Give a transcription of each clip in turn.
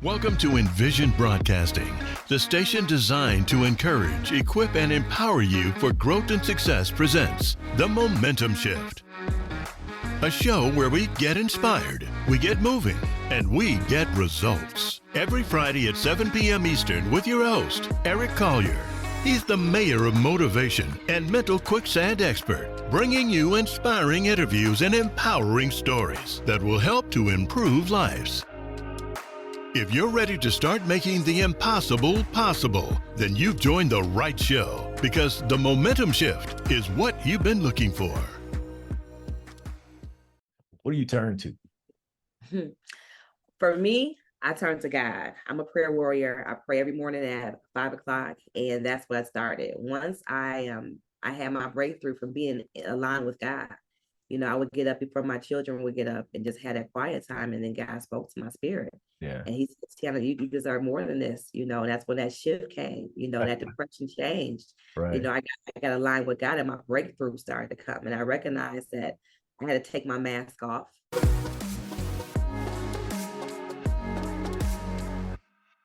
Welcome to Envision Broadcasting, the station designed to encourage, equip, and empower you for growth and success presents The Momentum Shift. A show where we get inspired, we get moving, and we get results. Every Friday at 7 p.m. Eastern with your host, Eric Collier. He's the mayor of motivation and mental quicksand expert, bringing you inspiring interviews and empowering stories that will help to improve lives. If you're ready to start making the impossible possible, then you've joined the right show, because the momentum shift is what you've been looking for. What do you turn to? For me, I turn to God. I'm a prayer warrior. I pray every morning at 5 o'clock, and that's what started. Once I had my breakthrough from being aligned with God. You know, I would get up before my children would get up and just had that quiet time, and then God spoke to my spirit. Yeah. And he said, Tiana, you deserve more than this, you know, and that's when that shift came, you know, that depression changed. Right. You know, I got aligned with God, and my breakthrough started to come. And I recognized that I had to take my mask off.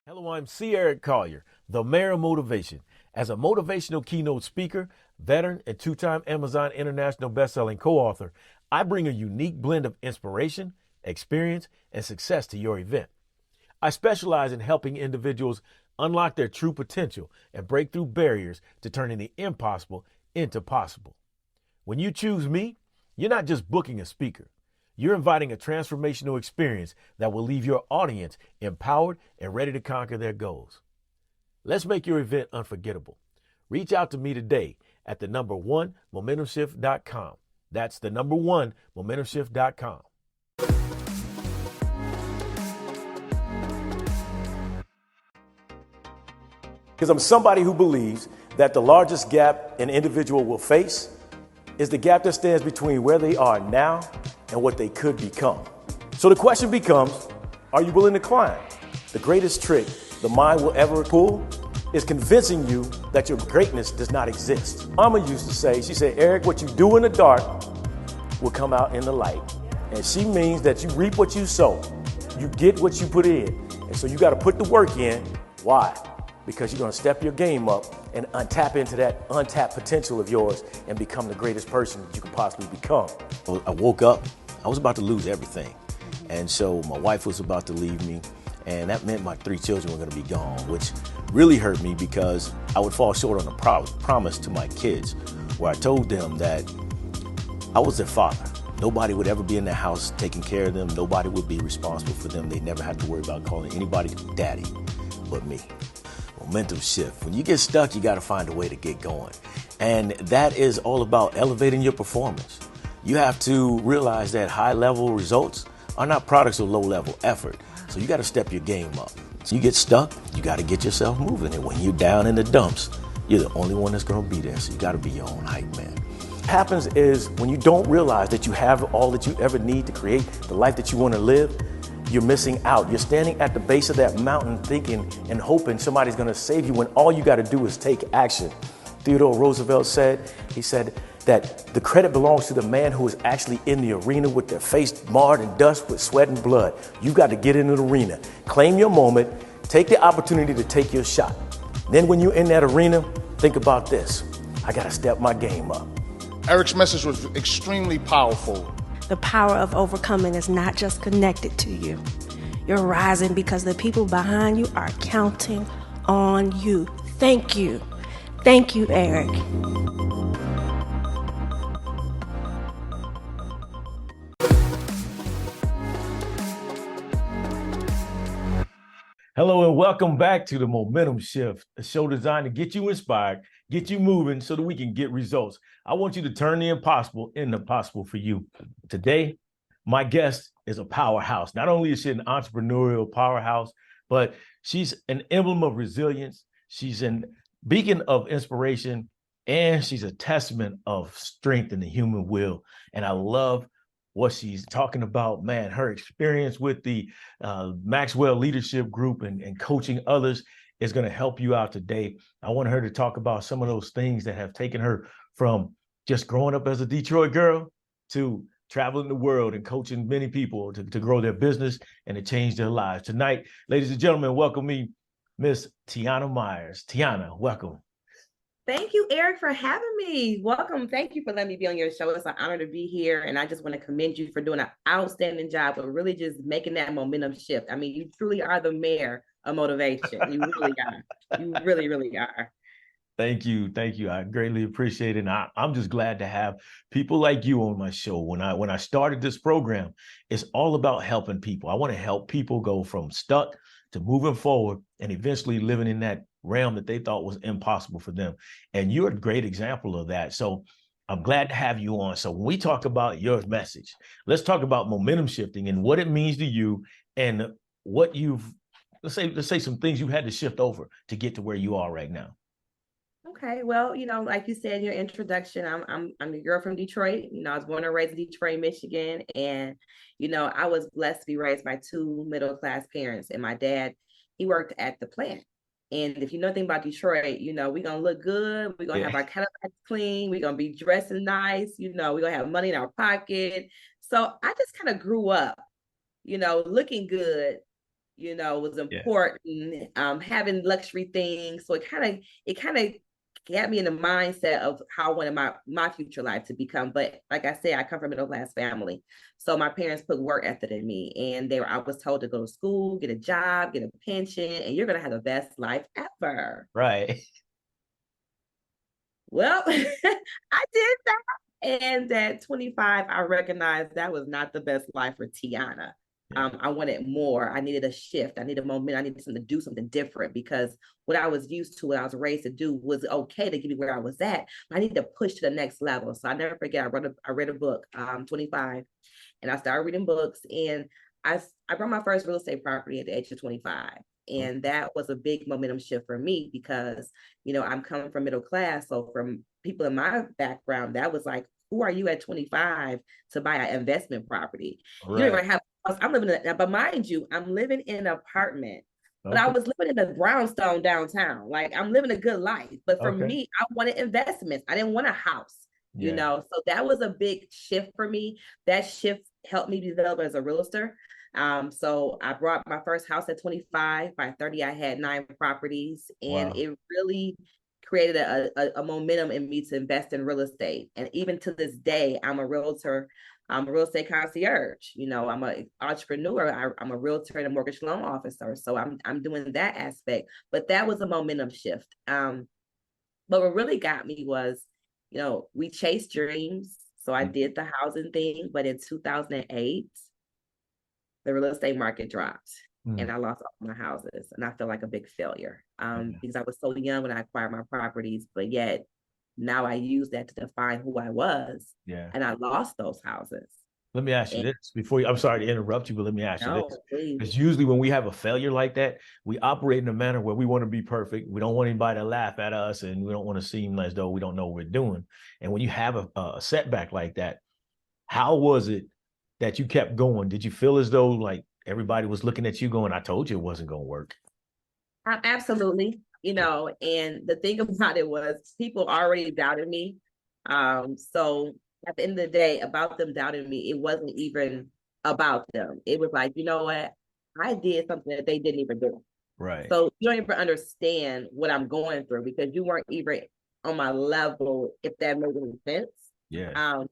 Hello, I'm C. Eric Collier, the mayor of motivation. As a motivational keynote speaker, veteran, and two-time Amazon International bestselling co-author, I bring a unique blend of inspiration, experience, and success to your event. I specialize in helping individuals unlock their true potential and break through barriers to turning the impossible into possible. When you choose me, you're not just booking a speaker. You're inviting a transformational experience that will leave your audience empowered and ready to conquer their goals. Let's make your event unforgettable. Reach out to me today at the number 1 momentumshift.com. That's the number 1 momentumshift.com. Because I'm somebody who believes that the largest gap an individual will face is the gap that stands between where they are now and what they could become. So the question becomes, are you willing to climb? The greatest trick the mind will ever pull is convincing you that your greatness does not exist. Mama used to say, she said, Eric, what you do in the dark will come out in the light. And she means that you reap what you sow. You get what you put in. And so you got to put the work in. Why? Because you're going to step your game up and tap into that untapped potential of yours and become the greatest person that you can possibly become. I woke up, I was about to lose everything. And so my wife was about to leave me. And that meant my 3 children were going to be gone, which really hurt me because I would fall short on a promise to my kids where I told them that I was their father. Nobody would ever be in the house taking care of them. Nobody would be responsible for them. They never had to worry about calling anybody daddy but me. Momentum shift. When you get stuck, you got to find a way to get going. And that is all about elevating your performance. You have to realize that high-level results are not products of low-level effort. So you got to step your game up. So you get stuck, you got to get yourself moving. And when you're down in the dumps, you're the only one that's going to be there. So you got to be your own hype man. What happens is when you don't realize that you have all that you ever need to create the life that you want to live, you're missing out. You're standing at the base of that mountain thinking and hoping somebody's going to save you when all you got to do is take action. Theodore Roosevelt said, he said that the credit belongs to the man who is actually in the arena with their face marred in dust with sweat and blood. You got to get in the arena, claim your moment, take the opportunity to take your shot. Then when you're in that arena, think about this. I got to step my game up. Eric's message was extremely powerful. The power of overcoming is not just connected to you. You're rising because the people behind you are counting on you. Thank you. Thank you, Eric. Hello and welcome back to the Momentum Shift, a show designed to get you inspired, get you moving so that we can get results. I want you to turn the impossible into possible for you. Today, my guest is a powerhouse. Not only is she an entrepreneurial powerhouse, but she's an emblem of resilience. She's a beacon of inspiration, and she's a testament of strength in the human will. And I love what she's talking about, man, her experience with the Maxwell Leadership Group and coaching others is going to help you out today. I want her to talk about some of those things that have taken her from just growing up as a Detroit girl to traveling the world and coaching many people to grow their business and to change their lives. Tonight, ladies and gentlemen, welcome me, Miss Tiana Myers. Tiana, welcome. Thank you, Eric, for having me. Welcome. Thank you for letting me be on your show. It's an honor to be here. And I just want to commend you for doing an outstanding job of really just making that momentum shift. I mean, you truly are the mayor of motivation. You really are. You really, really are. Thank you. Thank you. I greatly appreciate it. And I'm just glad to have people like you on my show. When I started this program, it's all about helping people. I want to help people go from stuck to moving forward and eventually living in that realm that they thought was impossible for them. And you're a great example of that. So I'm glad to have you on. So when we talk about your message, let's talk about momentum shifting and what it means to you and what let's say some things you had to shift over to get to where you are right now. Okay, well, like you said in your introduction, I'm a girl from Detroit. I was born and raised in Detroit, Michigan, and I was blessed to be raised by two middle-class parents. And my dad, he worked at the plant. And if you know anything about Detroit, we're gonna look good, we're gonna have our Cadillacs clean, we're gonna be dressing nice, we're gonna have money in our pocket. So I just kind of grew up, looking good, was important, having luxury things. So it kind of got me in the mindset of how I wanted my future life to become. But like I said, I come from a middle class family. So my parents put work ethic in me, and I was told to go to school, get a job, get a pension, and you're going to have the best life ever. Right. Well, I did that. And at 25, I recognized that was not the best life for Tiana. I wanted more. I needed a shift. I needed a moment. I needed something to do something different, because what I was used to, what I was raised to do, was okay to get me where I was at. I needed to push to the next level. So I never forget, I read a book, 25, and I started reading books, and I bought my first real estate property at the age of 25. And that was a big momentum shift for me, because, I'm coming from middle class. So from people in my background, that was like, who are you at 25 to buy an investment property? Right. You don't even have. I'm living in that, but mind you, I'm living in an apartment, but I was living in a brownstone downtown. Like, I'm living a good life, but for me, I wanted investments. I didn't want a house, so that was a big shift for me. That shift helped me develop as a realtor. So I bought my first house at 25. By 30, I had 9 properties, and it really created a momentum in me to invest in real estate. And even to this day, I'm a realtor. I'm a real estate concierge. I'm an entrepreneur. I'm a realtor and a mortgage loan officer. So I'm doing that aspect. But that was a momentum shift. But what really got me was, we chased dreams. So I did the housing thing. But in 2008, the real estate market dropped. And I lost all my houses. And I felt like a big failure, because I was so young when I acquired my properties. But yet, now I use that to define who I was. And I lost those houses. Let me ask you this before I'm sorry to interrupt you, but let me ask you this. Please. Because usually when we have a failure like that, we operate in a manner where we want to be perfect. We don't want anybody to laugh at us, and we don't want to seem as though we don't know what we're doing. And when you have a setback like that, how was it that you kept going? Did you feel as though like everybody was looking at you going, I told you it wasn't going to work? Absolutely. And the thing about it was, people already doubted me. So at the end of the day, about them doubting me, it wasn't even about them. It was like, you know what? I did something that they didn't even do. Right. So you don't even understand what I'm going through, because you weren't even on my level, if that made any sense. Yeah.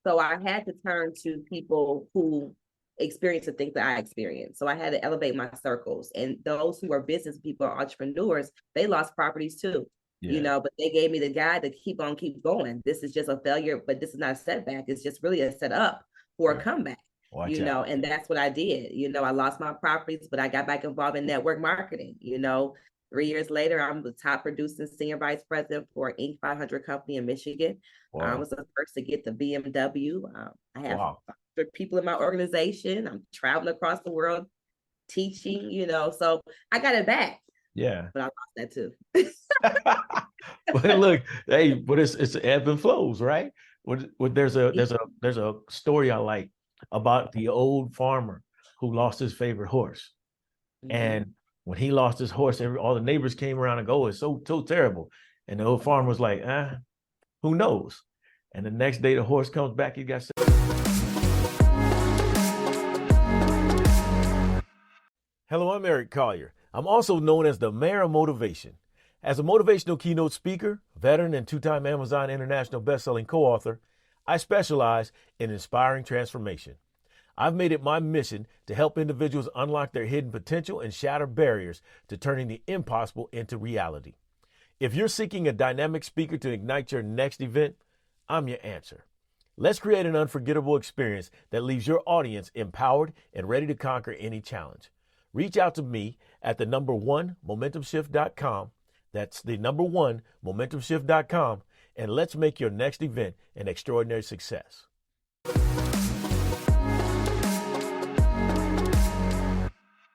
So I had to turn to people who experience the things that I experienced. So I had to elevate my circles. And those who are business people, entrepreneurs, they lost properties too. But they gave me the guide to keep going. This is just a failure, but this is not a setback. It's just really a setup for a comeback. Watch out. And that's what I did. I lost my properties, but I got back involved in network marketing. 3 years later, I'm the top producing senior vice president for Inc. 500 company in Michigan. I was the first to get the BMW. I have 500 people in my organization. I'm traveling across the world teaching, so I got it back. Yeah. But I lost that too. But look, hey, but it's ebb and flows, right? There's a story I like about the old farmer who lost his favorite horse. And when he lost his horse, all the neighbors came around and go, it's so terrible. And the old farmer was like, who knows? And the next day the horse comes back, he got Hello, I'm Eric Collier. I'm also known as the Mayor of Motivation. As a motivational keynote speaker, veteran, and two-time Amazon International best-selling co-author, I specialize in inspiring transformation. I've made it my mission to help individuals unlock their hidden potential and shatter barriers to turning the impossible into reality. If you're seeking a dynamic speaker to ignite your next event, I'm your answer. Let's create an unforgettable experience that leaves your audience empowered and ready to conquer any challenge. Reach out to me at the number one momentumshift.com. That's the number one momentumshift.com. And let's make your next event an extraordinary success. The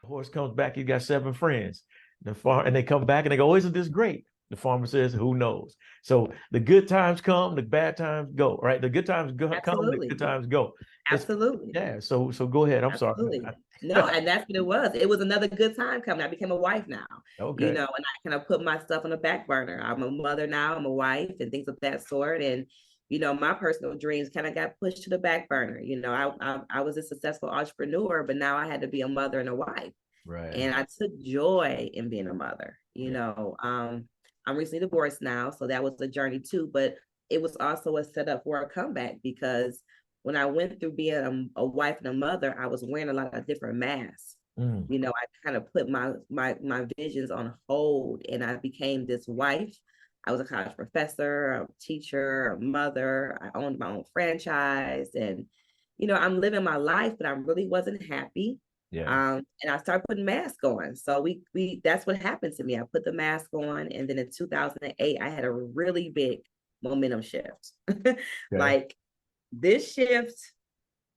horse comes back, he's got 7 friends. And they come back and they go, oh, isn't this great? The farmer says, who knows? So the good times come, the bad times go, right? The good times come, the good times go. Absolutely. Yeah. So go ahead. I'm Absolutely. sorry. No, and that's what it was. It was another good time coming. I became a wife now. Okay. And I kind of put my stuff on the back burner. I'm a mother now, I'm a wife and things of that sort. And, my personal dreams kind of got pushed to the back burner. I was a successful entrepreneur, but now I had to be a mother and a wife. Right. And I took joy in being a mother. I'm recently divorced now, so that was a journey too, but it was also a setup for a comeback because when I went through being a wife and a mother, I was wearing a lot of different masks. I kind of put my visions on hold and I became this wife. I was a college professor, a teacher, a mother. I owned my own franchise and, I'm living my life, but I really wasn't happy. Yeah. And I started putting masks on. So we that's what happened to me. I put the mask on. And then in 2008, I had a really big momentum shift. Okay. Like this shift,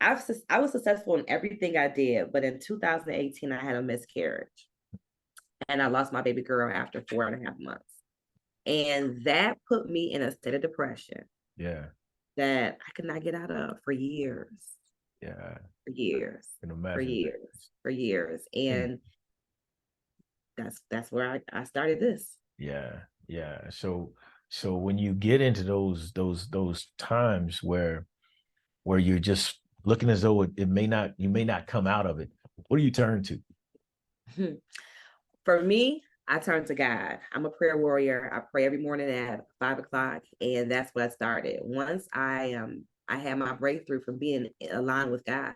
I was successful in everything I did. But in 2018, I had a miscarriage. And I lost my baby girl after 4.5 months. And that put me in a state of depression. Yeah. That I could not get out of for years. Yeah. For years. And that's where I started this. Yeah. So when you get into those times where you're just looking as though you may not come out of it, what do you turn to? For me, I turn to God. I'm a prayer warrior. I pray every morning at 5 o'clock, and that's what I started. Once I had my breakthrough from being aligned with God.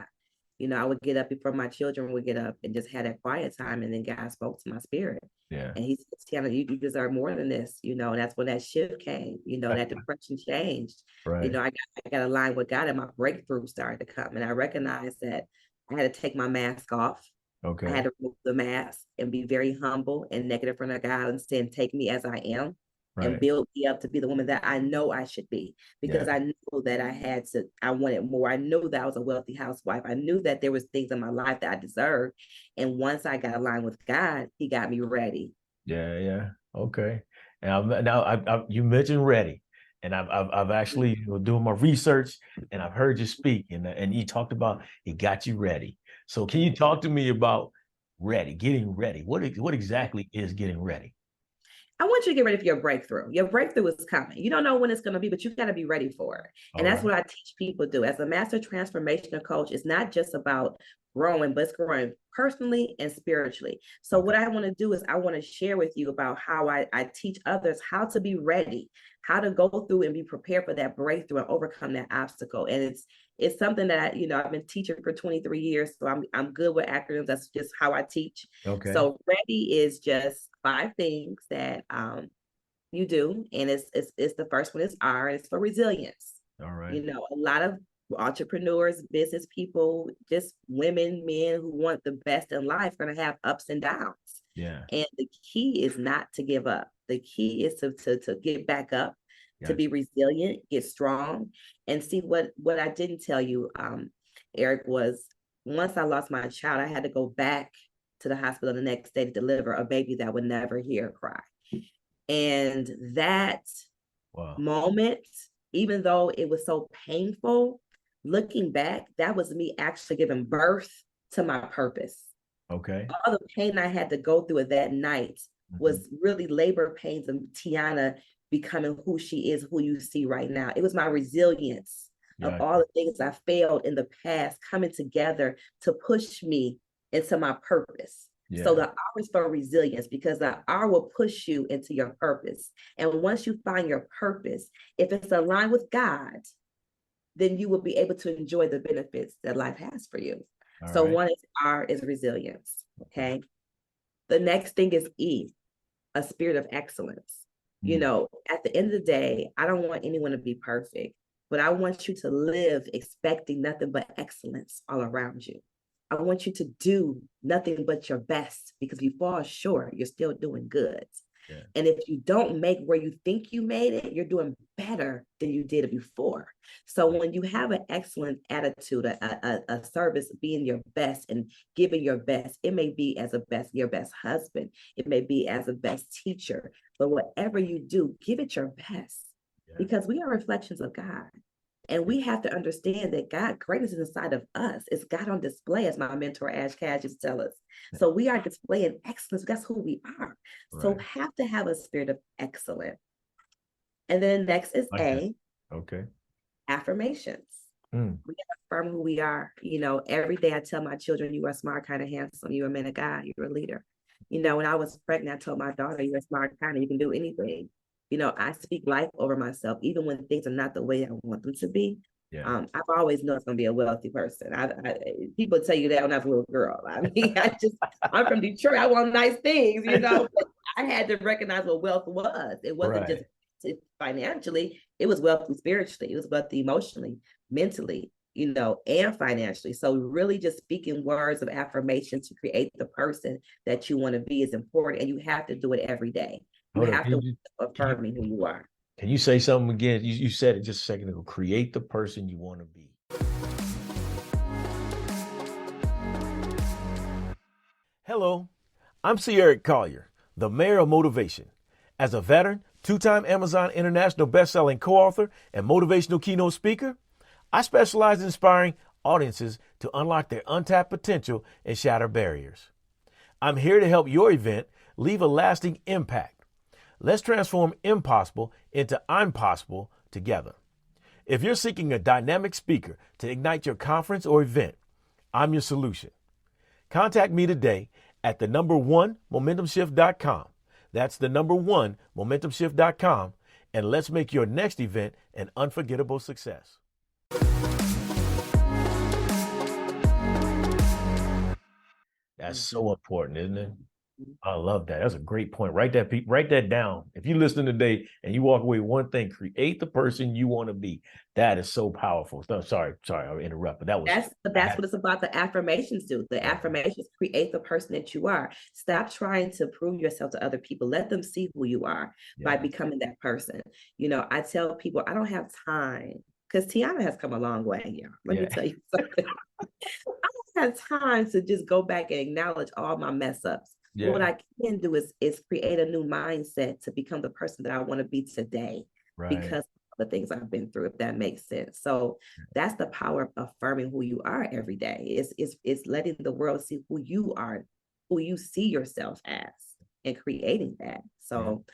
I would get up before my children would get up and just had that quiet time. And then God spoke to my spirit. Yeah. And he said, Tiana, you deserve more than this, and that's when that shift came, that depression changed. Right. I got aligned with God and my breakthrough started to come. And I recognized that I had to take my mask off. Okay. I had to remove the mask and be very humble and negative in front of God and saying, take me as I am. Right. And build me up to be the woman that I know I should be, because I know that I wanted more. I knew that I was a wealthy housewife. I knew that there was things in my life that I deserved. And once I got aligned with God, he got me ready. Yeah. Okay. Now you mentioned ready, and I've actually doing my research and I've heard you speak and you talked about he got you ready. So can you talk to me about ready, getting ready? What exactly is getting ready? I want you to get ready for your breakthrough. Your breakthrough is coming. You don't know when it's going to be, but you've got to be ready for it. And that's what I teach people to do. As a master transformational coach, it's not just about growing, but it's growing personally and spiritually. So what I want to do is I want to share with you about how I teach others how to be ready, how to go through and be prepared for that breakthrough and overcome that obstacle. And it's something that I've been teaching for 23 years. So I'm good with acronyms. That's just how I teach. Okay. So ready is just 5 things that you do. And it's the first one is R, and it's for resilience. All right. A lot of entrepreneurs, business people, just women, men who want the best in life are going to have ups and downs. Yeah. And the key is not to give up. The key is to get back up, to be resilient, get strong. And see what I didn't tell you, Eric, was once I lost my child, I had to go back to the hospital the next day to deliver a baby that would never hear a cry. And that moment, even though it was so painful, looking back, that was me actually giving birth to my purpose. Okay. All the pain I had to go through that night was really labor pains of Tiana becoming who she is, who you see right now. It was my resilience of all the things I failed in the past coming together to push me into my purpose. So the R is for resilience, because the R will push you into your purpose. And once you find your purpose, if it's aligned with God, then you will be able to enjoy the benefits that life has for you. So one is R is resilience. Okay. The next thing is E, a spirit of excellence. You know, at the end of the day, I don't want anyone to be perfect, but I want you to live expecting nothing but excellence all around you. I want you to do nothing but your best, because if you fall short, you're still doing good. Yeah. And if you don't make where you think you made it, you're doing better than you did it before. So when you have an excellent attitude, a service, being your best and giving your best, it may be as your best husband, it may be as a best teacher, but whatever you do, give it your best, because we are reflections of God. And we have to understand that God, greatness is inside of us. It's God on display, as my mentor Ash Cash used to tell us. So we are displaying excellence. That's who we are. So have to have a spirit of excellence. And then next is A. Okay. Affirmations. We have to affirm who we are. You know, every day I tell my children, you are smart, kind of handsome. You're a man of God. You're a leader. You know, when I was pregnant, I told my daughter, you're smart, kind of, you can do anything. You know, I speak life over myself, even when things are not the way I want them to be. Yeah. I've always known it's going to be a wealthy person. People tell you that when I was a little girl. I mean, I'm from Detroit. I want nice things, you know, but I had to recognize what wealth was. It wasn't just financially, it was wealthy spiritually. It was wealthy emotionally, mentally, you know, and financially. So really just speaking words of affirmation to create the person that you want to be is important. And you have to do it every day. You have to affirming who you are. Can you say something again? You said it just a second ago. Create the person you want to be. Hello, I'm Collier, the mayor of motivation. As a veteran, 2-time Amazon International best-selling co-author and motivational keynote speaker, I specialize in inspiring audiences to unlock their untapped potential and shatter barriers. I'm here to help your event leave a lasting impact. Let's transform impossible into I'm possible together. If you're seeking a dynamic speaker to ignite your conference or event, I'm your solution. Contact me today at the1momentumshift.com. That's the1momentumshift.com, and let's make your next event an unforgettable success. That's so important, isn't it? I love that. That's a great point. Write that down. If you listen today and you walk away with one thing, create the person you want to be. That is so powerful. No, sorry, I interrupted. That's what it's about. The affirmations do. The affirmations create the person that you are. Stop trying to prove yourself to other people. Let them see who you are by becoming that person. You know, I tell people I don't have time, because Tiana has come a long way. Yeah, let me tell you something. I don't have time to just go back and acknowledge all my mess ups. Yeah. What I can do is create a new mindset to become the person that I want to be today, because of the things I've been through, if that makes sense. So that's the power of affirming who you are every day. It's letting the world see who you are, who you see yourself as, and creating that. So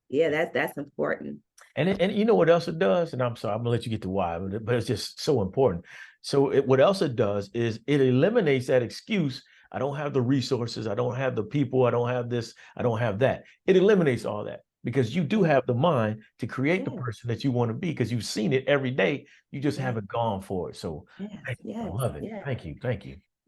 that's important. And you know what else it does? And I'm sorry, I'm gonna let you get to why, but it's just so important. So what else it does is it eliminates that excuse. I don't have the resources. I don't have the people. I don't have this. I don't have that. It eliminates all that, because you do have the mind to create the person that you want to be, because you've seen it every day. You just haven't gone for it. So I love it. Thank you.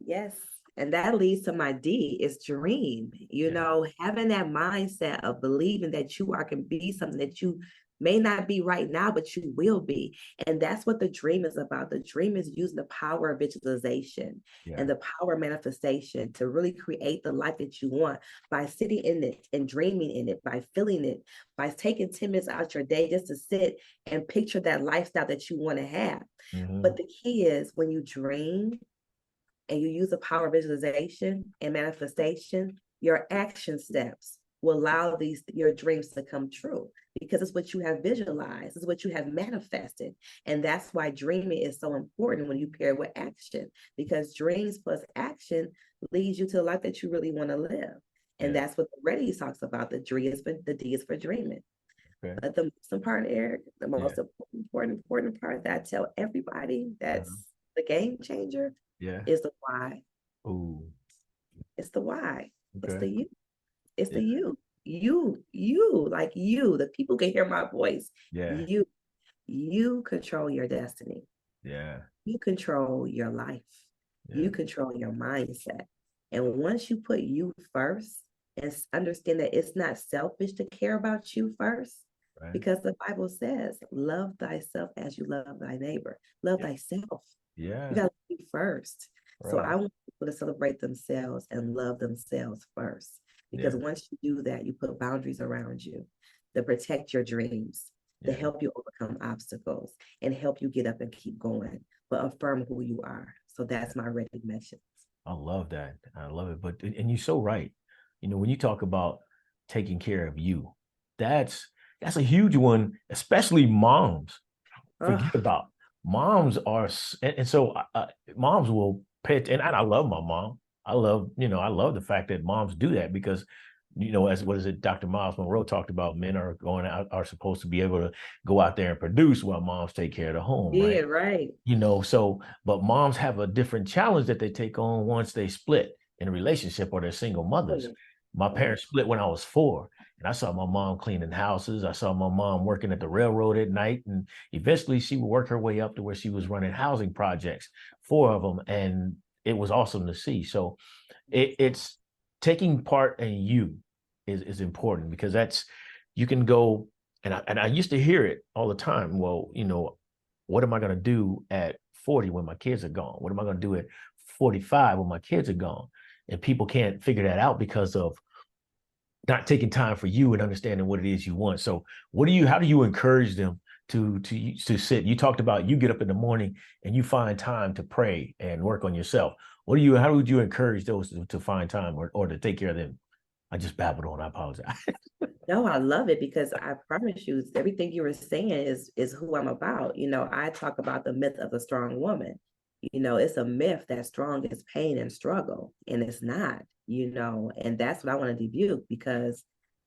Yes. And that leads to my D, is dream. You know, having that mindset of believing that you can be something that you may not be right now, but you will be. And that's what the dream is about. The dream is using the power of visualization and the power of manifestation to really create the life that you want by sitting in it and dreaming in it, by feeling it, by taking 10 minutes out your day just to sit and picture that lifestyle that you want to have. But the key is, when you dream and you use the power of visualization and manifestation, your action steps will allow your dreams to come true, because it's what you have visualized, it's what you have manifested. And that's why dreaming is so important when you pair it with action, because dreams plus action leads you to the life that you really want to live. And that's what the R.E.A.D.Y talks about. The D is for dreaming. Okay. But the most important, Eric, the most important part that I tell everybody that's the game changer is the why. Ooh. It's the why. It's Okay. the you. It's Yeah. the you, like you, the people can hear my voice. Yeah. You control your destiny. Yeah. You control your life. Yeah. You control your mindset. And once you put you first and understand that it's not selfish to care about you first, Right. because the Bible says, love thyself as you love thy neighbor. Love Yeah. thyself. Yeah. You got to be first. So Right. I want people to celebrate themselves and love themselves first. Because Yeah. once you do that, you put boundaries around you to protect your dreams, to Yeah. help you overcome obstacles and help you get up and keep going, but affirm who you are. So that's my recognition. I love that. I love it. But and you're so right. You know, when you talk about taking care of you, that's that's a huge one, especially moms. Oh, Forget about moms are, and so moms will pay attention. And I love my mom. I love, I love the fact that moms do that because, as what is it, Dr. Miles Monroe talked about, men are going out, are supposed to be able to go out there and produce while moms take care of the home, yeah, right? right. So, but moms have a different challenge that they take on once they split in a relationship or they're single Oh, mothers. yeah. My Oh, parents split when I was 4, and I saw my mom cleaning houses. I saw my mom working at the railroad at night, and eventually she would work her way up to where she was running housing projects, 4 of them, and it was awesome to see. So it's taking part in you is important because that's you can go and I used to hear it all the time. Well, what am I going to do at 40 when my kids are gone? What am I going to do at 45 when my kids are gone? And people can't figure that out because of not taking time for you and understanding what it is you want. So how do you encourage them to sit? You talked about you get up in the morning and you find time to pray and work on yourself. How would you encourage those to find time or to take care of them? I just babbled on. I apologize. no, I love it because I promise you, everything you were saying is who I'm about. I talk about the myth of the strong woman. It's a myth that strong is pain and struggle, and it's not. And that's what I want to debut because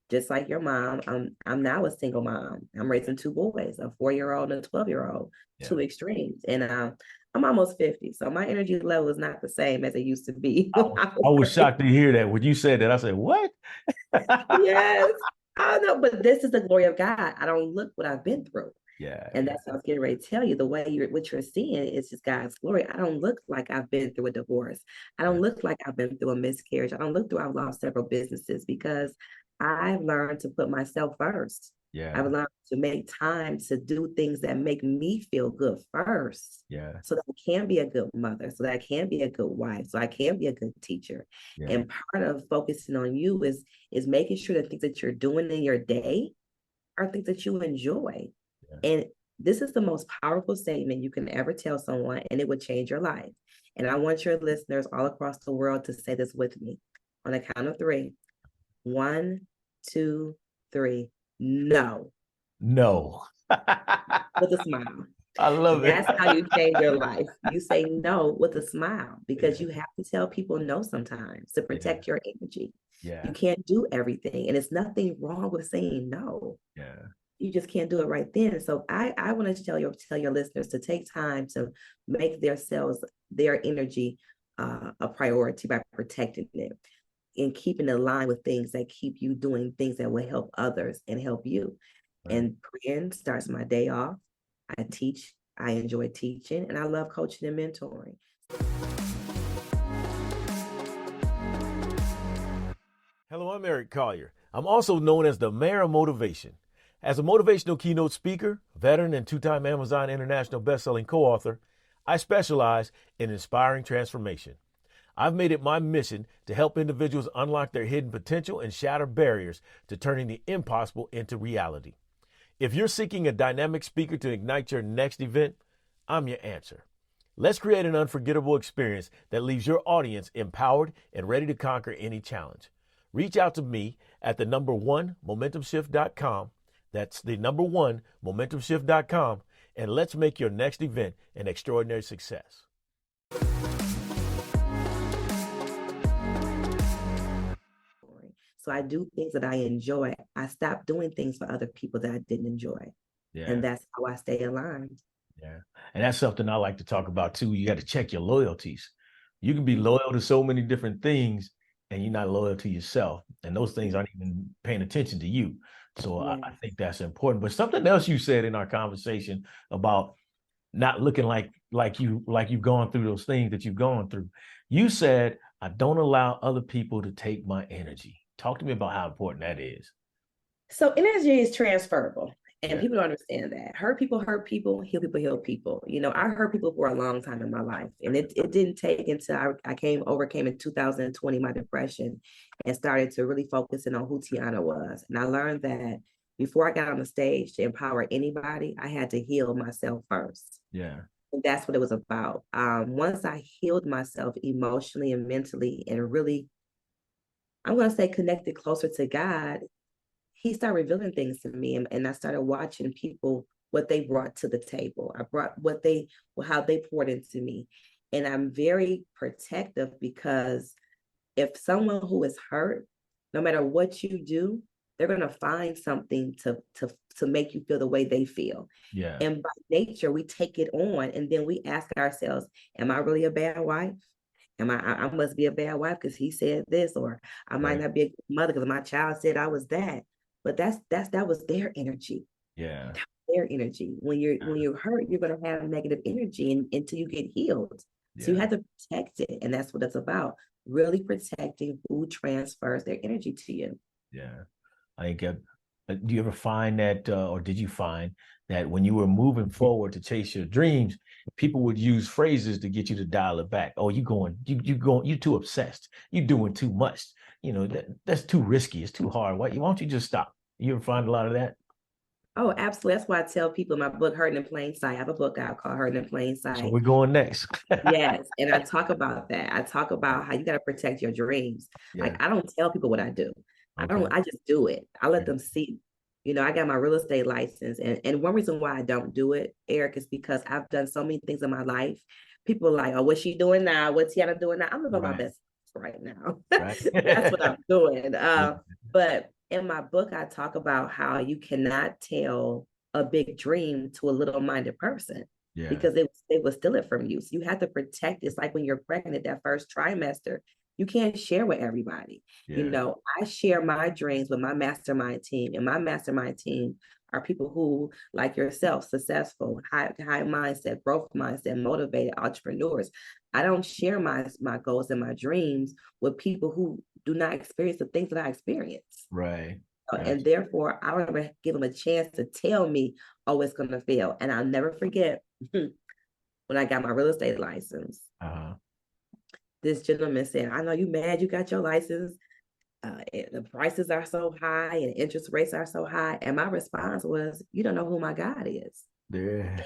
just like your mom, I'm now a single mom. I'm raising 2 boys, a 4-year-old and a 12-year-old, Yeah. two extremes, and I'm almost 50, so my energy level is not the same as it used to be. I was shocked to hear that when you said that. I said, "What?" Yes. I know, but this is the glory of God. I don't look what I've been through. Yeah, And yeah, that's what I was getting ready to tell you. The way what you're seeing is just God's glory. I don't look like I've been through a divorce. I yeah, don't look like I've been through a miscarriage. I don't look through I've lost several businesses because I've learned to put myself first. yeah, I've learned to make time to do things that make me feel good first. yeah, So that I can be a good mother, so that I can be a good wife, so I can be a good teacher. yeah, And part of focusing on you is making sure that things that you're doing in your day are things that you enjoy. yeah. And this is the most powerful statement you can ever tell someone, and it would change your life. And I want your listeners all across the world to say this with me on the count of 3. 1, 2, 3. No. No. With a smile. I love it. That's how you change your life. You say no with a smile because Yeah, you have to tell people no sometimes to yeah, protect your energy. You yeah, can't do everything, and it's nothing wrong with saying no. yeah. You just can't do it right then. So I want to tell your listeners to take time to make their energy a priority by protecting it and keeping in line with things that keep you doing things that will help others and help you. Right. And praying starts my day off. I teach, I enjoy teaching, and I love coaching and mentoring. Hello, I'm Eric Collier. I'm also known as the Mayor of Motivation. As a motivational keynote speaker, veteran, and 2-time Amazon International bestselling co-author, I specialize in inspiring transformation. I've made it my mission to help individuals unlock their hidden potential and shatter barriers to turning the impossible into reality. If you're seeking a dynamic speaker to ignite your next event, I'm your answer. Let's create an unforgettable experience that leaves your audience empowered and ready to conquer any challenge. Reach out to me at the1momentumshift.com. That's the1momentumshift.com, and let's make your next event an extraordinary success. So I do things that I enjoy. I stop doing things for other people that I didn't enjoy. Yeah. And that's how I stay aligned. Yeah. And that's something I like to talk about too. You got to check your loyalties. You can be loyal to so many different things and you're not loyal to yourself, and those things aren't even paying attention to you. So Yeah. I think that's important. But something else you said in our conversation about not looking like you've gone through those things that you've gone through. You said, I don't allow other people to take my energy. Talk to me about how important that is. So energy is transferable. And Yeah. people don't understand that. Hurt people, heal people, heal people. You know, I hurt people for a long time in my life. And it didn't take until I overcame in 2020 my depression and started to really focus in on who Tiana was. And I learned that before I got on the stage to empower anybody, I had to heal myself first. Yeah. And that's what it was about. Once I healed myself emotionally and mentally and really, I'm going to say connected closer to God, he started revealing things to me, and I started watching people, what they brought to the table. I brought how they poured into me. And I'm very protective because if someone who is hurt, no matter what you do, they're going to find something to make you feel the way they feel. Yeah. And by nature, we take it on, and then we ask ourselves, am I really a bad wife? I must be a bad wife because he said this, or I might not be a good mother because my child said I was that. But that was their energy. Yeah. Their energy. When you're hurt, you're gonna have negative energy until you get healed. So you have to protect it, and that's what it's about. Really protecting who transfers their energy to you. Yeah. I think. Do you ever find that, or did you find that when you were moving forward to chase your dreams, people would use phrases to get you to dial it back? Oh, you too obsessed. You're doing too much. You know, that's too risky. It's too hard. Why don't you just stop? You ever find a lot of that? Oh, absolutely. That's why I tell people in my book, Hurting in Plain Sight. I have a book out called Hurting in Plain So Sight. we're going next. Yes. And I talk about that. I talk about how you got to protect your dreams. Yeah. Like, I don't tell people what I do. Okay. I just do it. I let them see. You know, I got my real estate license. And one reason why I don't do it, Eric, is because I've done so many things in my life. People are like, oh, what's she doing now? What's Tiana doing now? I'm living my best right now. Right. That's what I'm doing. But in my book, I talk about how you cannot tell a big dream to a little-minded person. Yeah. Because they will steal it from you. So you have to protect. It's like when you're pregnant, that first trimester, you can't share with everybody. Yeah. You know, I share my dreams with my mastermind team, and my mastermind team are people who, like yourself, successful, high mindset, growth mindset, motivated entrepreneurs. I don't share my goals and my dreams with people who do not experience the things that I experience. Right. And therefore, I don't ever give them a chance to tell me, oh, it's going to fail. And I'll never forget when I got my real estate license. This gentleman said, I know you mad you got your license. The prices are so high and interest rates are so high. And my response was, you don't know who my God is. Yeah.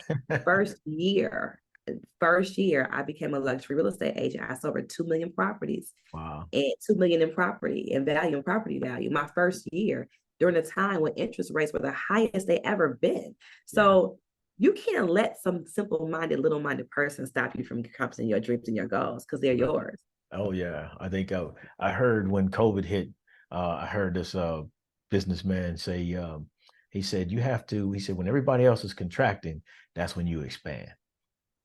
First year, I became a luxury real estate agent. I sold over 2 million properties. Wow. And 2 million in property and property value. My first year, during a time when interest rates were the highest they ever been. So you can't let some simple-minded, little-minded person stop you from accomplishing your dreams and your goals because they're yours. Oh yeah, I think I heard when COVID hit, I heard this businessman say, he said when everybody else is contracting, that's when you expand.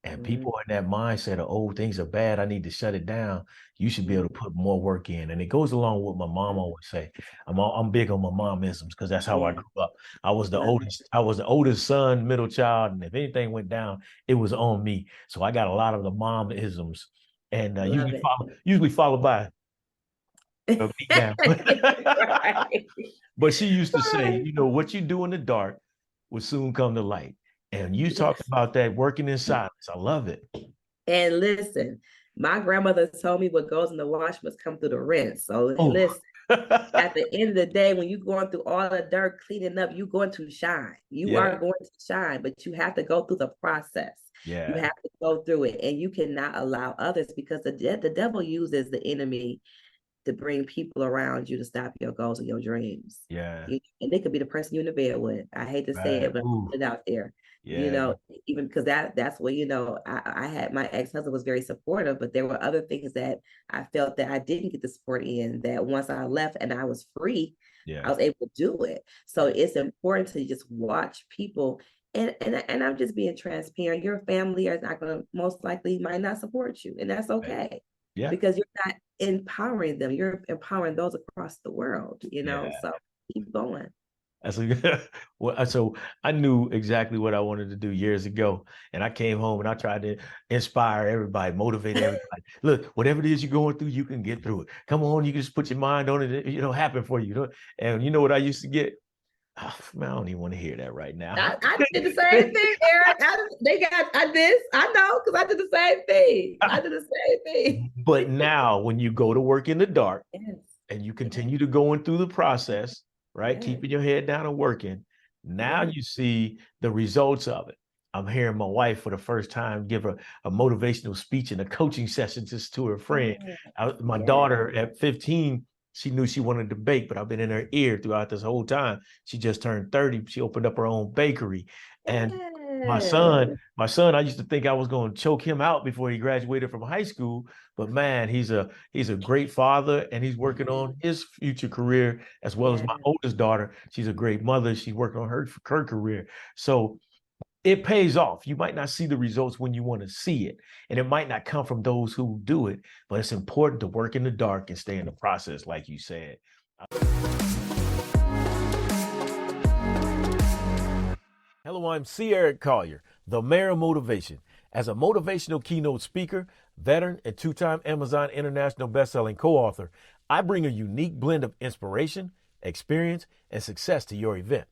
And people are in that mindset of, oh, things are bad, I need to shut it down. You should be able to put more work in. And it goes along with what my mom always say. I'm big on my momisms because that's how I grew up. I was the oldest son, middle child, and if anything went down, it was on me. So I got a lot of the momisms, and usually followed by a beat down. But she used to say, you know, what you do in the dark will soon come to light. And you talked about that working in silence. I love it. And listen, my grandmother told me what goes in the wash must come through the rinse. So listen, at the end of the day, when you're going through all the dirt, cleaning up, you're going to shine. You are going to shine, but you have to go through the process. Yeah. You have to go through it, and you cannot allow others, because the devil uses the enemy to bring people around you to stop your goals and your dreams. Yeah. And they could be the person you're in the bed with. I hate to say it, but put it out there. Yeah. You know, even because that's what, you know, I had, my ex-husband was very supportive, but there were other things that I felt that I didn't get the support in, that once I left and I was free, I was able to do it. So it's important to just watch people. And I'm just being transparent. Your family is not going to, most likely might not support you, and that's okay. Yeah. because you're not empowering them. You're empowering those across the world, Yeah. so keep going. That's well, so I knew exactly what I wanted to do years ago. And I came home and I tried to inspire everybody, motivate everybody. Look, whatever it is you're going through, you can get through it. Come on, you can just put your mind on it, happen for you. And you know what I used to get? Oh, man, I don't even want to hear that right now. I did the same thing, Eric. I know, because I did the same thing. I did the same thing. But now when you go to work in the dark, Yes. and you continue to going through the process, right? Yes. Keeping your head down and working. Now Yes. you see the results of it. I'm hearing my wife for the first time give a motivational speech in a coaching session just to her friend. My daughter at 15, she knew she wanted to bake, but I've been in her ear throughout this whole time. She just turned 30. She opened up her own bakery. And my son, I used to think I was going to choke him out before he graduated from high school. But man, he's a great father, and he's working on his future career, as well as my oldest daughter. She's a great mother. She's working on her career. So it pays off. You might not see the results when you want to see it, and it might not come from those who do it, but it's important to work in the dark and stay in the process, like you said. Hello, I'm C. Collier, the mayor of motivation. As a motivational keynote speaker, veteran, and two-time Amazon International Bestselling co-author, I bring a unique blend of inspiration, experience, and success to your event.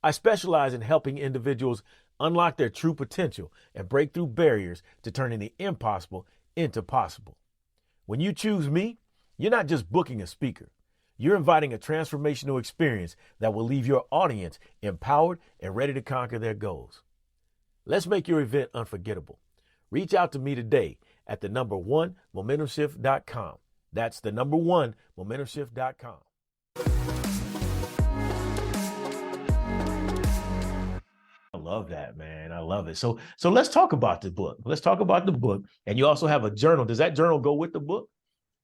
I specialize in helping individuals unlock their true potential and break through barriers to turning the impossible into possible. When you choose me, you're not just booking a speaker. You're inviting a transformational experience that will leave your audience empowered and ready to conquer their goals. Let's make your event unforgettable. Reach out to me today at the number 1 momentumshift.com. That's the number 1 momentumshift.com. I love that, man. I love it. So let's talk about the book. Let's talk about the book. And you also have a journal. Does that journal go with the book?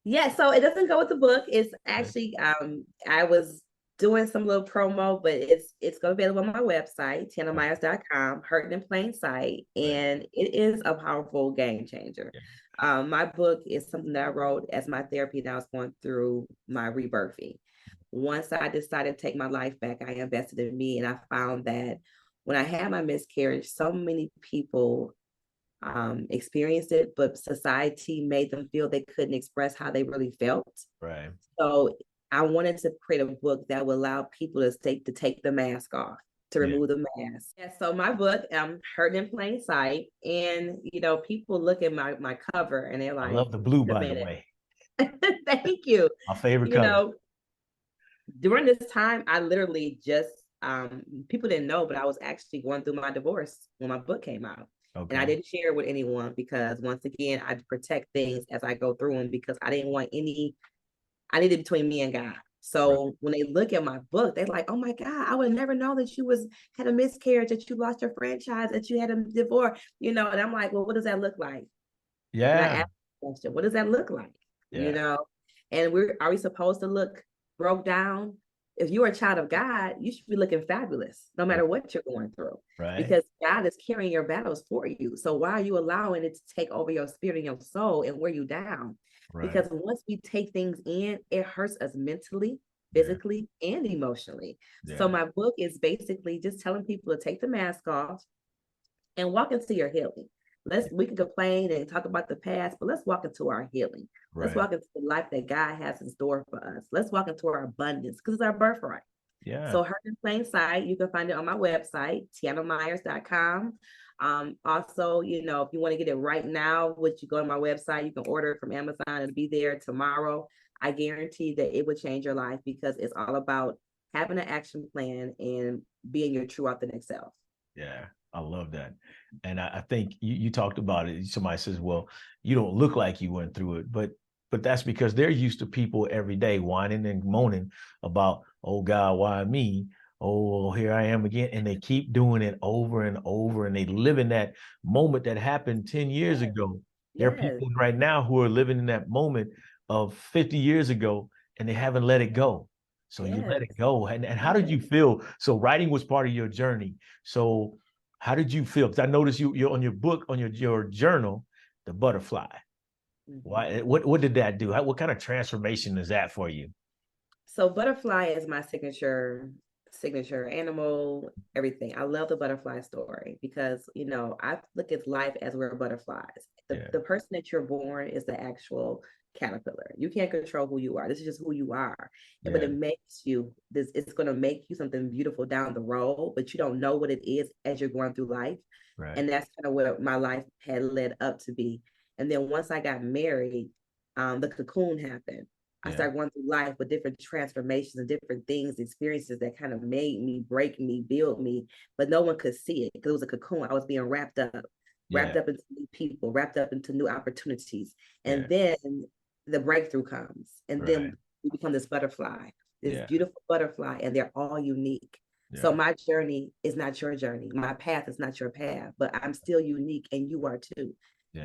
Yeah, so it doesn't go with the book. It's actually I was doing some little promo, but it's going to be available on my website, tianamyers.com, Hurting in Plain Sight, and it is a powerful game changer. My book is something that I wrote as my therapy that I was going through my rebirthing. Once I decided to take my life back, I invested in me, and I found that when I had my miscarriage, so many people experienced it, but society made them feel they couldn't express how they really felt. Right. So I wanted to create a book that would allow people to take the mask off, to remove the mask. Yeah, so my book, Hurting in Plain Sight, and people look at my cover and they're like, I love the blue, by the way. Thank you. My favorite color. During this time, I literally just people didn't know, but I was actually going through my divorce when my book came out. Okay. And I didn't share it with anyone because, once again, I protect things as I go through them, because I didn't want I needed between me and God. So when they look at my book, they're like, oh my God, I would never know that you had a miscarriage, that you lost your franchise, that you had a divorce, and I'm like, well, what does that look like? Yeah. And I asked the question, what does that look like? Yeah. And are we supposed to look broke down? If you're a child of God, you should be looking fabulous, no matter what you're going through, because God is carrying your battles for you. So why are you allowing it to take over your spirit and your soul and wear you down? Because once we take things in, it hurts us mentally, physically, and emotionally. So my book is basically just telling people to take the mask off and walk into your healing. We can complain and talk about the past, but let's walk into our healing. Let's walk into the life that God has in store for us. Let's walk into our abundance, because it's our birthright. Yeah. So Hurting in Plain Sight, you can find it on my website, tianamyers.com. Also, if you want to get it right now, you go to my website, you can order it from Amazon and be there tomorrow. I guarantee that it would change your life, because it's all about having an action plan and being your true authentic self. Yeah. I love that. And I think you talked about it. Somebody says, well, you don't look like you went through it, but that's because they're used to people every day whining and moaning about, oh God, why me? Oh, here I am again. And they keep doing it over and over, and they live in that moment that happened 10 years ago. There are people right now who are living in that moment of 50 years ago, and they haven't let it go. So you let it go. And how did you feel? So writing was part of your journey. So how did you feel? Because I noticed you're on your book, on your journal, the butterfly. Why? What did that do? What kind of transformation is that for you? So butterfly is my signature animal, everything. I love the butterfly story because, I look at life as we're butterflies. Yeah. The person that you're born is the actual caterpillar. You can't control who you are. This is just who you are. But Yeah. it makes you this, it's going to make you something beautiful down the road, but you don't know what it is as you're going through life. Right. And that's kind of what my life had led up to be. And then once I got married, the cocoon happened. I started going through life with different transformations and different things, experiences that kind of made me, break me, build me, but no one could see it because it was a cocoon. I was being wrapped up into new people, wrapped up into new opportunities. And then the breakthrough comes. And then we become this butterfly, this beautiful butterfly, and they're all unique. So my journey is not your journey. My path is not your path, but I'm still unique and you are too.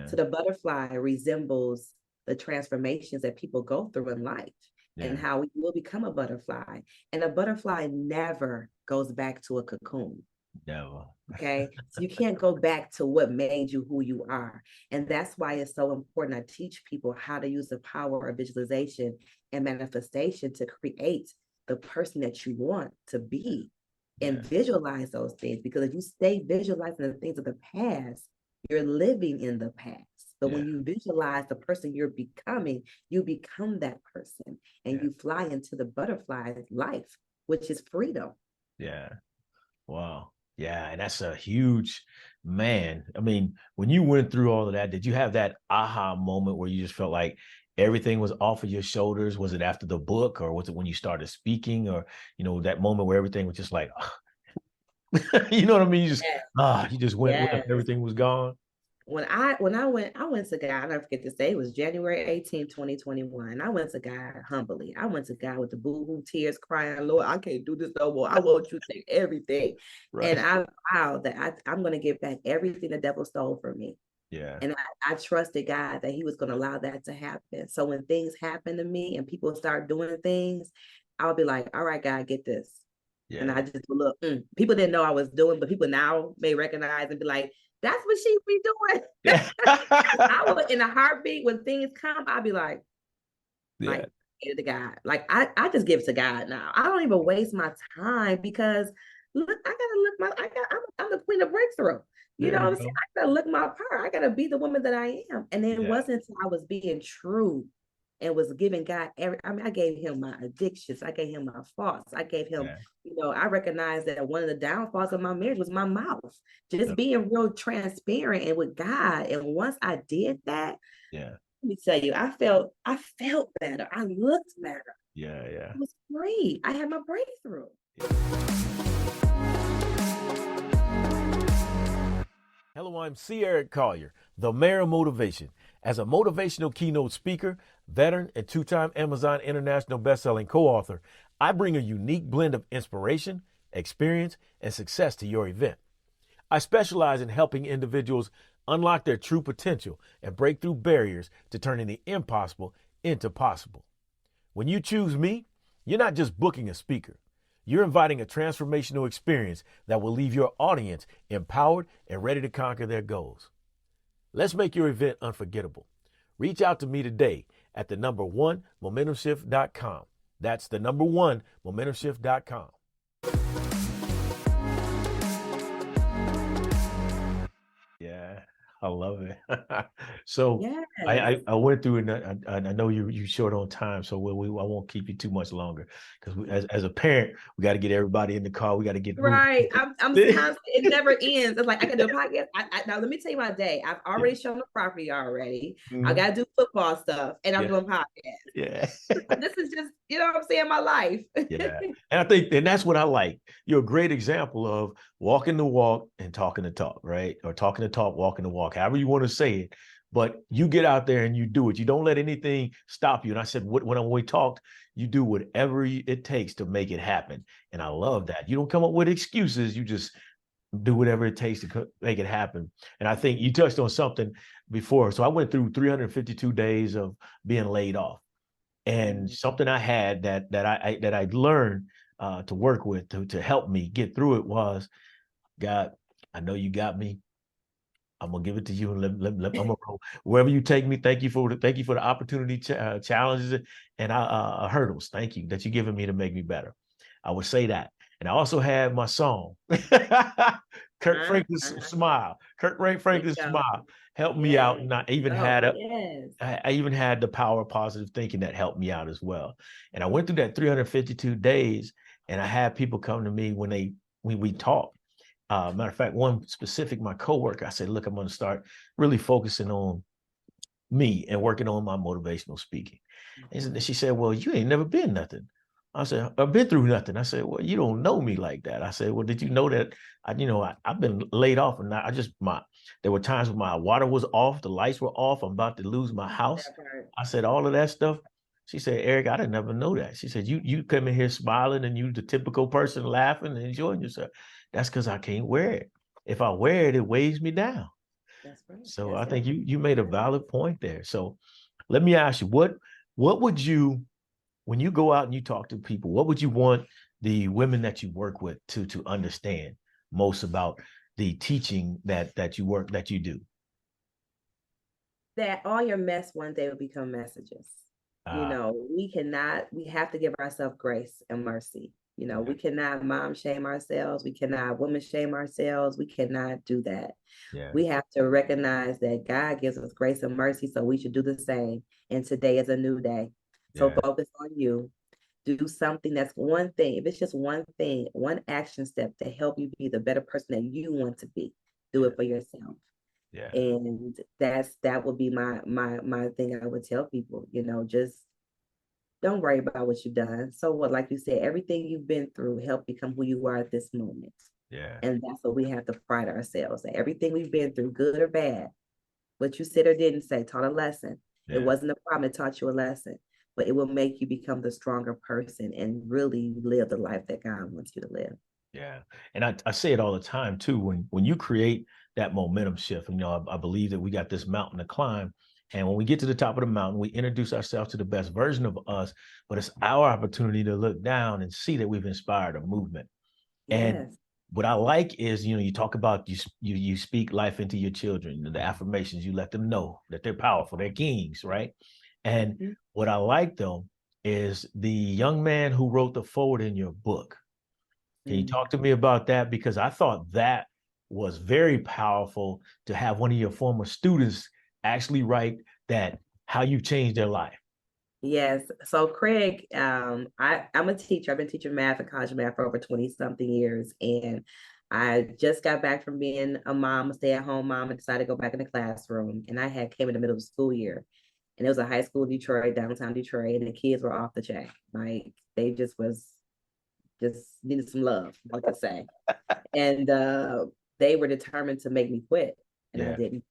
So the butterfly resembles the transformations that people go through in life and how we will become a butterfly. And a butterfly never goes back to a cocoon. Never. Okay. So you can't go back to what made you who you are. And that's why it's so important. I teach people how to use the power of visualization and manifestation to create the person that you want to be and visualize those things. Because if you stay visualizing the things of the past, you're living in the past. But when you visualize the person you're becoming, you become that person and you fly into the butterfly life, which is freedom. Yeah. Wow. Yeah. And that's a huge, man. I mean, when you went through all of that, did you have that aha moment where you just felt like everything was off of your shoulders? Was it after the book, or was it when you started speaking, or, that moment where everything was just like, you know what I mean? You just went and everything was gone. When I went to God, I never forget to say, it was January 18th, 2021. I went to God humbly. I went to God with the boo-hoo tears crying, Lord, I can't do this no more. I want you to take everything. Right. And I vowed that I'm going to get back everything the devil stole from me. Yeah. And I trusted God that he was going to allow that to happen. So when things happen to me and people start doing things, I'll be like, all right, God, get this. Yeah. And I just look, people didn't know I was doing, but people now may recognize and be like, that's what she be doing. Yeah. I would, in a heartbeat, when things come, I'll be like, give it to God. Like I just give it to God now. I don't even waste my time because look, I'm the queen of breakthrough. You know what I'm saying? I gotta look my part. I gotta be the woman that I am. And then it wasn't until I was being true and was giving God I gave him my addictions. I gave him my faults. I gave him, I recognized that one of the downfalls of my marriage was my mouth. Just being real transparent and with God. And once I did that, let me tell you, I felt better. I looked better. Yeah. It was great. I had my breakthrough. Hello, I'm R.E.A.D.Y, Collier, the mayor of motivation. As a motivational keynote speaker, veteran, and two-time Amazon International bestselling co-author, I bring a unique blend of inspiration, experience, and success to your event. I specialize in helping individuals unlock their true potential and break through barriers to turning the impossible into possible. When you choose me, you're not just booking a speaker. You're inviting a transformational experience that will leave your audience empowered and ready to conquer their goals. Let's make your event unforgettable. Reach out to me today at the number 1 momentumshift.com. That's the number 1 momentumshift.com. Yeah, I love it. So I went through, and I know you short on time, so I won't keep you too much longer because as a parent, we got to get everybody in the car. We got to get right. I'm constant. It never ends. It's like I can do a podcast. Now let me tell you my day. I've already shown the property already. I got to do football stuff, and I'm doing podcasts. Yeah. This is just, what I'm saying, my life. Yeah. And I think, and that's what I like. You're a great example of walking the walk and talking the talk, right? Or talking the talk, walking the walk, however you want to say it. But you get out there and you do it. You don't let anything stop you. And I said, when we talked, you do whatever it takes to make it happen. And I love that. You don't come up with excuses. You just do whatever it takes to make it happen. And I think you touched on something before. So I went through 352 days of being laid off. And something I had that I learned to work with to help me get through it was, God, I know you got me. I'm gonna give it to you, and I'm gonna roll. Wherever you take me. Thank you for the opportunity, challenges, and hurdles. Thank you that you're giving me to make me better. I would say that, and I also had my song, Kirk Franklin's Smile. Franklin's Smile helped me out, and I even had I even had the power of positive thinking that helped me out as well. And I went through that 352 days, and I had people come to me when we talked. Matter of fact, one specific, my coworker, I said, look, I'm going to start really focusing on me and working on my motivational speaking. And she said, well, you ain't never been nothing. I said, I've been through nothing. I said, well, you don't know me like that. I said, well, did you know that I've been laid off, and there were times when my water was off, the lights were off, I'm about to lose my house. I said, all of that stuff. She said, Eric, I didn't never know that. She said, you come in here smiling and you the typical person laughing and enjoying yourself. That's because I can't wear it. If I wear it, it weighs me down. That's right. So I think you made a valid point there. So let me ask you, what would you, when you go out and you talk to people, what would you want the women that you work with to understand most about the teaching that you do? That all your mess one day will become messages. We have to give ourselves grace and mercy. We cannot mom shame ourselves. We cannot woman shame ourselves. We cannot do that. Yeah. We have to recognize that God gives us grace and mercy, so we should do the same. And today is a new day. So focus on you. Do something that's one thing. If it's just one thing, one action step to help you be the better person that you want to be, do it for yourself. Yeah. And that would be my thing I would tell people, just don't worry about what you've done. So what, like you said, everything you've been through helped become who you are at this moment. Yeah. And that's what we have to pride ourselves. That everything we've been through, good or bad, what you said or didn't say, taught a lesson. Yeah. It wasn't a problem, it taught you a lesson. But it will make you become the stronger person and really live the life that God wants you to live. Yeah. And I say it all the time too, when you create that momentum shift, I believe that we got this mountain to climb. And when we get to the top of the mountain, we introduce ourselves to the best version of us, but it's our opportunity to look down and see that we've inspired a movement. Yes. And what I like is, you talk about, you speak life into your children, the affirmations, you let them know that they're powerful, they're kings, right? And what I like though, is the young man who wrote the foreword in your book. Can you talk to me about that? Because I thought that was very powerful to have one of your former students actually write that, how you changed their life. Yes. So Craig, I'm a teacher. I've been teaching math and college math for over 20 something years. And I just got back from being a mom, a stay-at-home mom, and decided to go back in the classroom. And I came in the middle of the school year. And it was a high school in Detroit, downtown Detroit, and the kids were off the chain. Like they just needed some love, like I say. And they were determined to make me quit. And I didn't.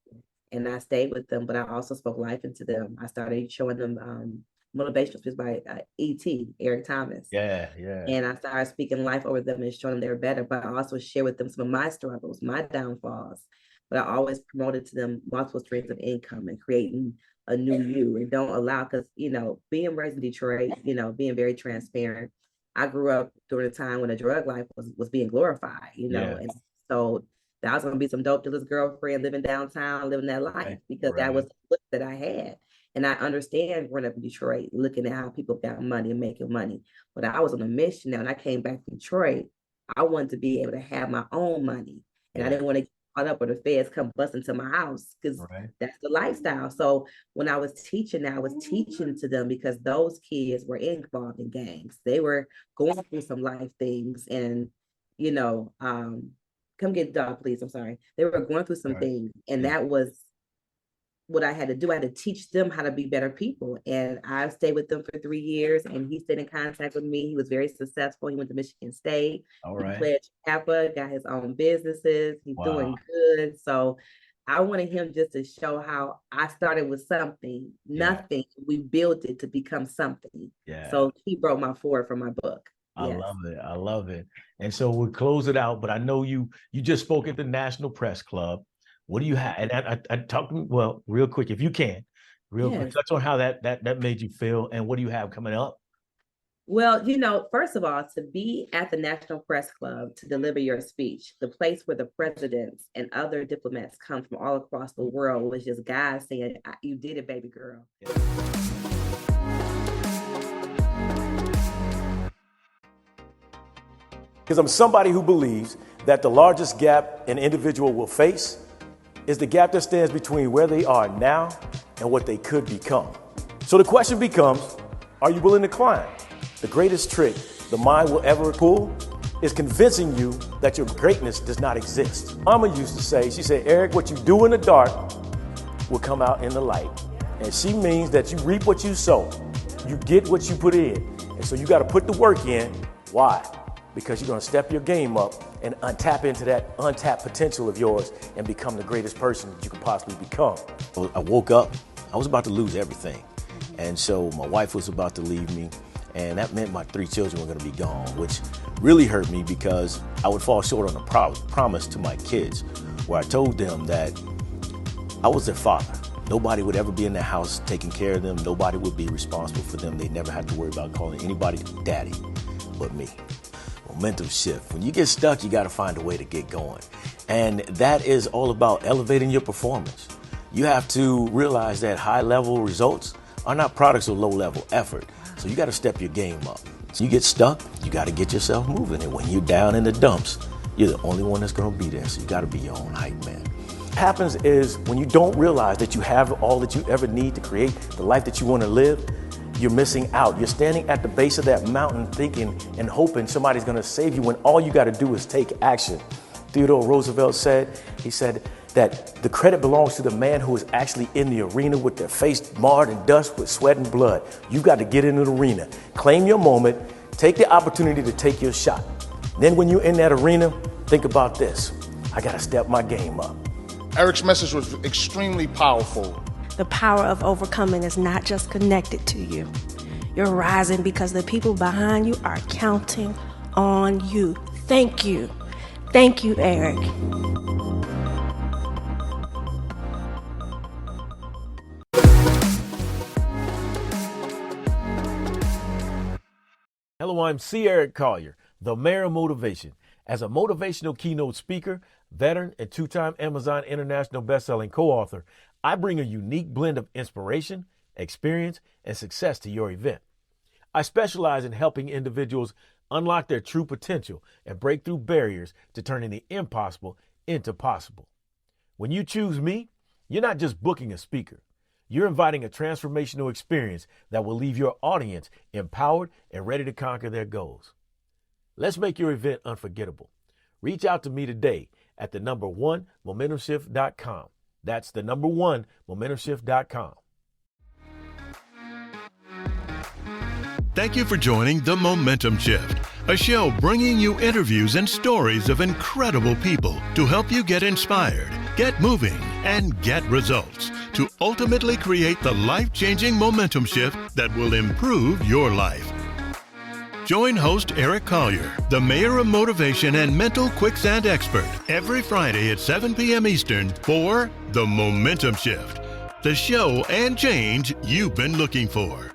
And I stayed with them, but I also spoke life into them. I started showing them motivational speeches by E.T., Eric Thomas. Yeah. And I started speaking life over them and showing them they're better, but I also share with them some of my struggles, my downfalls. But I always promoted to them multiple streams of income and creating a new you, and don't allow, because, being raised in Detroit, being very transparent, I grew up during a time when the drug life was being glorified, and so that was going to be some dope dealer's girlfriend living downtown, living that life, because that was the look that I had. And I understand growing up in Detroit, looking at how people got money and making money. But I was on a mission now, and I came back to Detroit. I wanted to be able to have my own money. And I didn't want to get caught up with the feds come bust into my house, because that's the lifestyle. So when I was teaching, I was teaching to them because those kids were involved in gangs. They were going through some life things, and, come get the dog, please. I'm sorry. They were going through some things, and that was what I had to do. I had to teach them how to be better people. And I stayed with them for 3 years, and he stayed in contact with me. He was very successful. He went to Michigan State. He pledged Kappa, got his own businesses. He's doing good. So I wanted him just to show how I started with something, nothing. We built it to become something. So he wrote my foreword for my book. I love it. And so we'll close it out, but I know you just spoke at the National Press Club. What do you have? And I talked, well, real quick, if you can, quick, touch on how that made you feel, and what do you have coming up? Well, first of all, to be at the National Press Club to deliver your speech, the place where the presidents and other diplomats come from all across the world, was just God saying, "You did it, baby girl." Because I'm somebody who believes that the largest gap an individual will face is the gap that stands between where they are now and what they could become. So the question becomes, are you willing to climb? The greatest trick the mind will ever pull is convincing you that your greatness does not exist. Mama used to say, she said, "Eric, what you do in the dark will come out in the light." And she means that you reap what you sow. You get what you put in. And so you got to put the work in. Why? Because you're going to step your game up and tap into that untapped potential of yours and become the greatest person that you can possibly become. I woke up, I was about to lose everything. And so my wife was about to leave me. And that meant my 3 children were going to be gone, which really hurt me because I would fall short on a promise to my kids where I told them that I was their father. Nobody would ever be in their house taking care of them. Nobody would be responsible for them. They never had to worry about calling anybody daddy but me. Momentum shift. When you get stuck, you got to find a way to get going. And that is all about elevating your performance. You have to realize that high-level results are not products of low-level effort. So you got to step your game up. So you get stuck, you got to get yourself moving. And when you're down in the dumps, you're the only one that's going to be there. So you got to be your own hype man. What happens is when you don't realize that you have all that you ever need to create the life that you want to live, you're missing out. You're standing at the base of that mountain thinking and hoping somebody's going to save you when all you got to do is take action. Theodore Roosevelt said, he said that the credit belongs to the man who is actually in the arena with their face marred in dust with sweat and blood. You got to get in the arena, claim your moment, take the opportunity to take your shot. Then when you're in that arena, think about this. I got to step my game up. Eric's message was extremely powerful. The power of overcoming is not just connected to you. You're rising because the people behind you are counting on you. Thank you. Thank you, Eric. Hello, I'm C. Collier, the mayor of motivation. As a motivational keynote speaker, veteran, and 2-time Amazon International bestselling co-author, I bring a unique blend of inspiration, experience, and success to your event. I specialize in helping individuals unlock their true potential and break through barriers to turning the impossible into possible. When you choose me, you're not just booking a speaker. You're inviting a transformational experience that will leave your audience empowered and ready to conquer their goals. Let's make your event unforgettable. Reach out to me today at the number 1 momentumshift.com. That's the number 1 momentumshift.com. Thank you for joining The Momentum Shift, a show bringing you interviews and stories of incredible people to help you get inspired, get moving, and get results to ultimately create the life-changing momentum shift that will improve your life. Join host Eric Collier, the mayor of motivation and mental quicksand expert, every Friday at 7 p.m. Eastern for The Momentum Shift, the show and change you've been looking for.